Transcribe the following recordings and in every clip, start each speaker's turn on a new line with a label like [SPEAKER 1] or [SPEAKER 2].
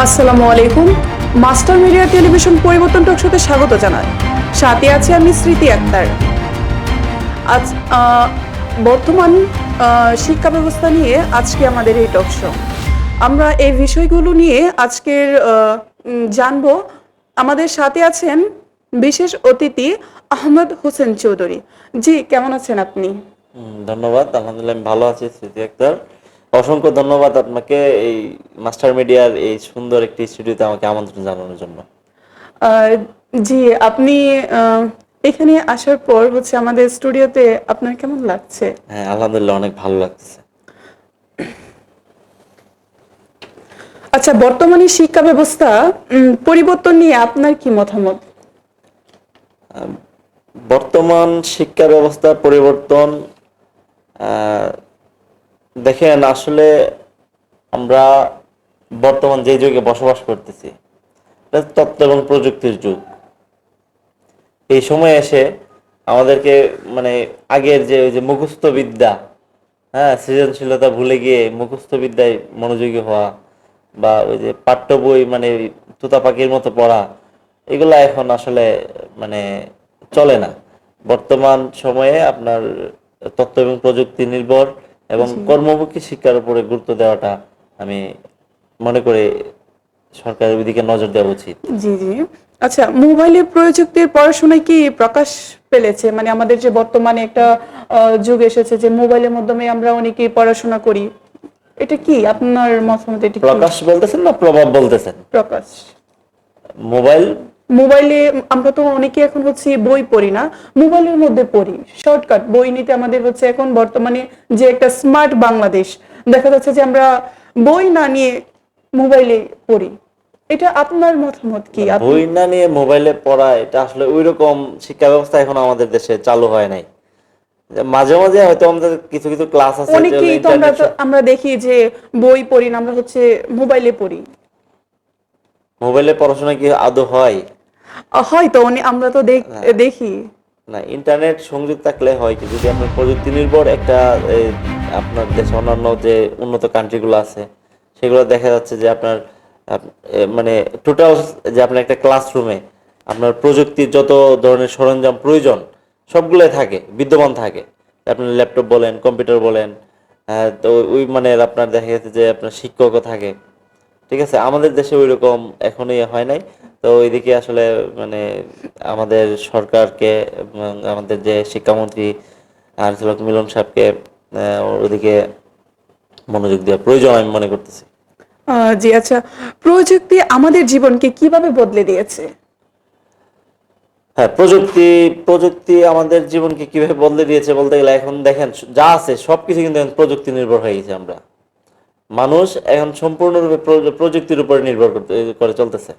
[SPEAKER 1] আসসালামু আলাইকুম। Master media television পরিবর্তন টকশোতে স্বাগত জানাই। সাথে আছি আমি স্মৃতি আক্তার। আজ বর্তমান শিক্ষা ব্যবস্থা নিয়ে আজকে আমাদের এই টকশো। আমরা এই বিষয়গুলো নিয়ে আজকের জানবো। আমাদের সাথে আছেন বিশেষ অতিথি আহমদ হোসেন চৌধুরী। জি, কেমন আছেন আপনি?
[SPEAKER 2] ধন্যবাদ। আলহামদুলিল্লাহ আমি ভালো আছি স্মৃতি আক্তার। অসংখ্য ধন্যবাদ আপনাকে এই মাস্টার মিডিয়ার এই সুন্দর একটি স্টুডিওতে আমাকে আমন্ত্রণ জানানোর জন্য।
[SPEAKER 1] আহ, জি, আপনি এখানে আসার পর হচ্ছে আমাদের স্টুডিওতে আপনার কেমন লাগছে?
[SPEAKER 2] হ্যাঁ, আলহামদুলিল্লাহ অনেক ভালো লাগতেছে।
[SPEAKER 1] আচ্ছা, বর্তমানে শিক্ষা ব্যবস্থা পরিবর্তন নিয়ে আপনার কি মতামত?
[SPEAKER 2] বর্তমান শিক্ষা ব্যবস্থার পরিবর্তন, আহ, দেখেন আসলে আমরা বর্তমান যে যুগে বসবাস করতেছি এটা তথ্য এবং প্রযুক্তির যুগ। এই সময় এসে আমাদেরকে মানে আগের যে ওই যে মুখস্থ বিদ্যা, হ্যাঁ, সৃজনশীলতা ভুলে গিয়ে মুখস্থ বিদ্যায় মনোযোগী হওয়া বা ওই যে পাঠ্য বই মানে তুতা পাখির মতো পড়া, এগুলা এখন আসলে মানে চলে না। বর্তমান সময়ে আপনার তথ্য এবং প্রযুক্তি নির্ভর এবং
[SPEAKER 1] জি
[SPEAKER 2] কর্মমুখী শিক্ষার উপরে গুরুত্ব দেওয়াটা আমি মনে করি সরকারের ওইদিকে নজর দেওয়া উচিত।
[SPEAKER 1] জি জি। আচ্ছা, মোবাইলে প্রযুক্তির পড়াশোনায় কি প্রকাশ পেলেছে? মানে আমাদের যে বর্তমানে একটা যুগ এসেছে যে মোবাইলের মাধ্যমে আমরা অনেকেই পড়াশোনা করি, এটা কি আপনার মতামত? এটা কি
[SPEAKER 2] প্রকাশ বলতেছেন না প্রভাব বলতেছেন?
[SPEAKER 1] প্রকাশ?
[SPEAKER 2] মোবাইল
[SPEAKER 1] মোবাইলে আমরা তো অনেকে এখন হচ্ছে বই পড়ি না, মোবাইলের মধ্যে পড়ি। শর্টকাট বই নিতে আমাদের হচ্ছে এখন বর্তমানে যে একটা স্মার্ট বাংলাদেশ, দেখা যাচ্ছে যে আমরা বই না নিয়ে মোবাইলে পড়ি। এটা আপনার মতামত কি?
[SPEAKER 2] বই না নিয়ে মোবাইলে পড়া এটা আসলে ওই রকম শিক্ষা ব্যবস্থা এখন আমাদের দেশে চালু হয় নাই। মাঝে মাঝে হয়তো আমাদের কিছু কিছু ক্লাস আছে যে
[SPEAKER 1] অনেকেই তো
[SPEAKER 2] ইন্টারনেট
[SPEAKER 1] আমরা দেখি যে বই পড়ি না, আমরা হচ্ছে মোবাইলে পড়ি।
[SPEAKER 2] মোবাইলে পড়াশোনা কি আদৌ হয়?
[SPEAKER 1] হয়তো আমরা তো
[SPEAKER 2] না,
[SPEAKER 1] দেখি।
[SPEAKER 2] না, ইন্টারনেট সংযোগ থাকলে হয় কি, যদি আপনার প্রযুক্তি নির্ভর একটা আপনার দেশে অন্যান্য যে উন্নত কান্ট্রিগুলো আছে সেগুলো দেখা যাচ্ছে যে আপনার মানে টোটাল যে আপনার একটা ক্লাসরুমে আপনার প্রযুক্তির যত ধরনের সরঞ্জাম প্রয়োজন সবগুলোই থাকে, বিদ্যমান থাকে। আপনার ল্যাপটপ বলেন, কম্পিউটার বলেন, তো ওই মানে আপনার দেখা যাচ্ছে যে আপনার শিক্ষকও থাকে। ঠিক আছে, আমাদের দেশে ওই রকম এখনই হয় নাই। তো ওইদিকে আসলে মানে আমাদের সরকারকে এবং আমাদের যে শিক্ষামন্ত্রী আনিসুল হক মিলন সাহেবকে ওইদিকে মনোযোগ দেওয়া প্রয়োজন আমি মনে করতেছি।
[SPEAKER 1] জি, আচ্ছা, প্রযুক্তি আমাদের জীবনকে কিভাবে বদলে দিয়েছে?
[SPEAKER 2] হ্যাঁ, প্রযুক্তি প্রযুক্তি আমাদের জীবনকে কিভাবে বদলে দিয়েছে বলতে গেলে এখন দেখেন যা আছে সবকিছু কিন্তু এখন প্রযুক্তি নির্ভর হয়ে গেছে। আমরা মানুষ এখন সম্পূর্ণরূপে প্রযুক্তির উপরে নির্ভর করে চলতেছে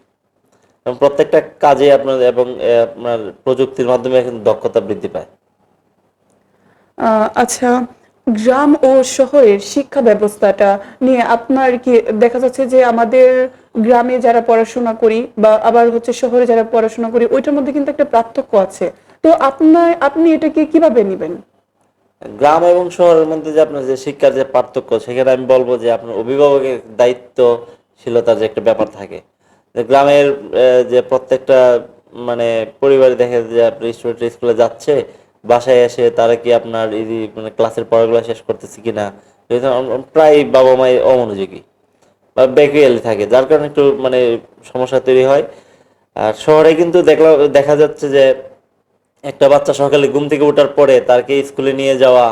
[SPEAKER 2] এবং প্রত্যেকটা কাজে আপনার এবং আপনার প্রযুক্তির মাধ্যমে এখন দক্ষতা বৃদ্ধি পায়।
[SPEAKER 1] আচ্ছা, গ্রাম ও শহরের শিক্ষা ব্যবস্থাটা নিয়ে আপনার কি দেখা যাচ্ছে যে আমাদের গ্রামে যারা পড়াশোনা করি বা আবার হচ্ছে শহরে যারা পড়াশোনা করি, ওইটার মধ্যে কিন্তু একটা পার্থক্য আছে। তো আপনি এটাকে কিভাবে নেবেন?
[SPEAKER 2] গ্রাম এবং শহরের মধ্যে যে আপনার যে শিক্ষার যে পার্থক্য, সেখানে আমি বলবো যে আপনার অভিভাবকের দায়িত্বশীলতার যে একটা ব্যাপার থাকে। যে গ্রামের যে প্রত্যেকটা মানে পরিবারে দেখা যায় যে আপনার স্টুডেন্ট স্কুলে যাচ্ছে, বাসায় এসে তারা কি আপনার এই যে মানে ক্লাসের পড়াগুলো শেষ করতেছে কিনা, প্রায় বাবা মাই অমনোযোগী বা বেকুয়ালি থাকে, যার কারণে একটু মানে সমস্যা তৈরি হয়। আর শহরে কিন্তু দেখা যাচ্ছে যে একটা বাচ্চা সকালে ঘুম থেকে ওঠার পরে তারকে স্কুলে নিয়ে যাওয়া,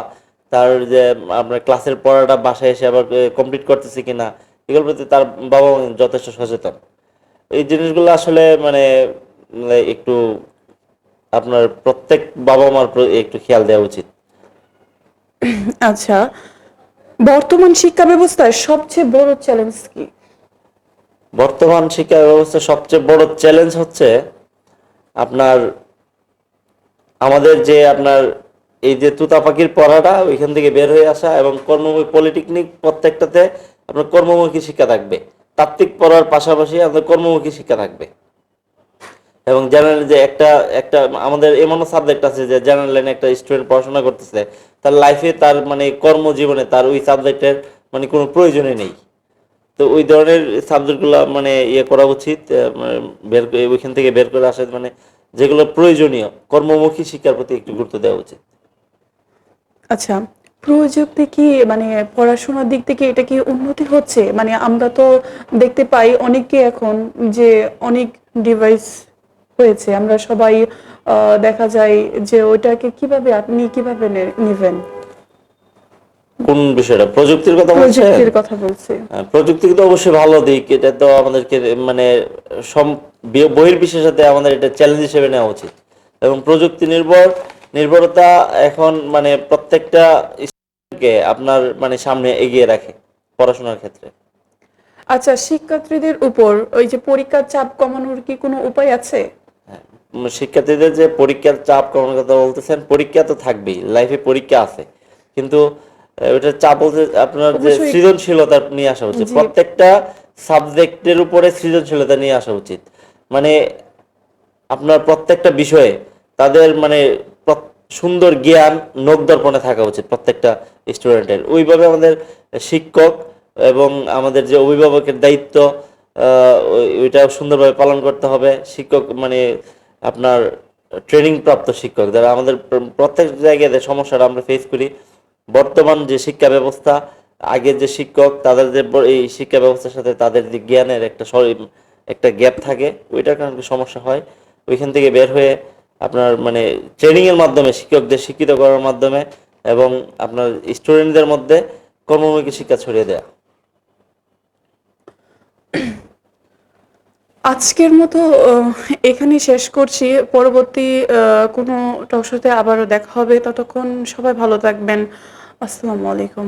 [SPEAKER 2] তার যে আপনার ক্লাসের পড়াটা বাসায় এসে আবার কমপ্লিট করতেছে কিনা, এগুলোর প্রতি তার বাবা মা যথেষ্ট সচেতন। এই জিনিসগুলো আসলে মানে একটু আপনার প্রত্যেক বাবা মার একটু খেয়াল দেওয়া উচিত।
[SPEAKER 1] আচ্ছা, বর্তমান শিক্ষা ব্যবস্থায় সবচেয়ে বড় চ্যালেঞ্জ কি?
[SPEAKER 2] বর্তমান শিক্ষা ব্যবস্থার সবচেয়ে বড় চ্যালেঞ্জ হচ্ছে আপনার আমাদের যে আপনার এই যে তুতা পাখির পড়াটা ওইখান থেকে বের হয়ে আসা এবং কর্মমুখী পলিটেকনিক প্রত্যেকটাতে আপনার কর্মমুখী শিক্ষা থাকবে। তাত্ত্বিক পড়ার পাশাপাশি আমাদের কর্মমুখী শিক্ষা থাকবে। এবং জেনারেল যে একটা একটা আমাদের এমনও সাবজেক্ট আছে যে জেনারেল লাইনে একটা স্টুডেন্ট পড়াশোনা করতেছে, তার লাইফে তার মানে কর্মজীবনে তার ওই সাবজেক্টের মানে কোনো প্রয়োজনই নেই। তো ওই ধরনের সাবজেক্টগুলো মানে ইয়ে করা উচিত, মানে ওইখান থেকে বের করে আসা, মানে যেগুলো প্রয়োজনীয় কর্মমুখী শিক্ষার প্রতি একটু গুরুত্ব দেওয়া উচিত।
[SPEAKER 1] আচ্ছা, প্রযুক্তি কি মানে পড়াশোনার দিক থেকে এটা কি উন্নতি হচ্ছে? মানে আমরা তো দেখতে পাই অনেকে এখন যে অনেক ডিভাইস হয়েছে, আমরা সবাই দেখা যায় যে ওইটাকে কিভাবে আপনি কিভাবে নেবেন?
[SPEAKER 2] কোন বিষয়টা, প্রযুক্তির কথা বলছেন?
[SPEAKER 1] প্রযুক্তির কথা বলছি।
[SPEAKER 2] প্রযুক্তি তো অবশ্যই ভালো দিক, এটা তো আমাদেরকে মানে বহির্বিশ্বের সাথে আমাদের এটা চ্যালেঞ্জ হিসেবে নেওয়া উচিত। এবং প্রযুক্তি নির্ভরতা এখন মানে প্রত্যেকটা স্টুডেন্টকে আপনার মানে সামনে এগিয়ে রাখে পড়াশোনার ক্ষেত্রে।
[SPEAKER 1] আচ্ছা, শিক্ষার্থীদের উপর ওই যে পরীক্ষার চাপ কমানোর কি কোনো উপায় আছে?
[SPEAKER 2] হ্যাঁ, শিক্ষার্থীদের যে পরীক্ষার চাপ কমানোর কথা বলতেছেন, পরীক্ষা তো থাকবেই, লাইফে পরীক্ষা আছে, কিন্তু ওইটার চাপ বলতে আপনার যে
[SPEAKER 1] অবশ্যই।
[SPEAKER 2] সৃজনশীলতা নিয়ে আসা উচিত,
[SPEAKER 1] জি।
[SPEAKER 2] প্রত্যেকটা সাবজেক্টের উপরে সৃজনশীলতা নিয়ে আসা উচিত। মানে আপনার প্রত্যেকটা বিষয়ে তাদের মানে সুন্দর জ্ঞান নখদর্পণে থাকা উচিত প্রত্যেকটা স্টুডেন্টের। ওইভাবে আমাদের শিক্ষক এবং আমাদের যে অভিভাবকের দায়িত্ব ওইটা সুন্দরভাবে পালন করতে হবে। শিক্ষক মানে আপনার ট্রেনিং প্রাপ্ত শিক্ষক যারা আমাদের প্রত্যেক জায়গায় যে সমস্যাটা আমরা ফেস করি, বর্তমান যে শিক্ষা ব্যবস্থা, আগের যে শিক্ষক তাদের যে এই শিক্ষা ব্যবস্থার সাথে তাদের যে জ্ঞানের একটা গ্যাপ থাকে, ওইটার কারণে সমস্যা হয়। ওইখান থেকে বের হয়ে আপনার মানে ট্রেনিং এর মাধ্যমে শিক্ষকদের শিক্ষিত করার মাধ্যমে এবং আপনার স্টুডেন্টদের মধ্যে কর্মমুখী শিক্ষা ছড়িয়ে দেয়া।
[SPEAKER 1] আজকের মতো এখানেই শেষ করছি। পরবর্তী কোনো টক শোতে আবারও দেখা হবে। ততক্ষণ সবাই ভালো থাকবেন। আসসালামু আলাইকুম।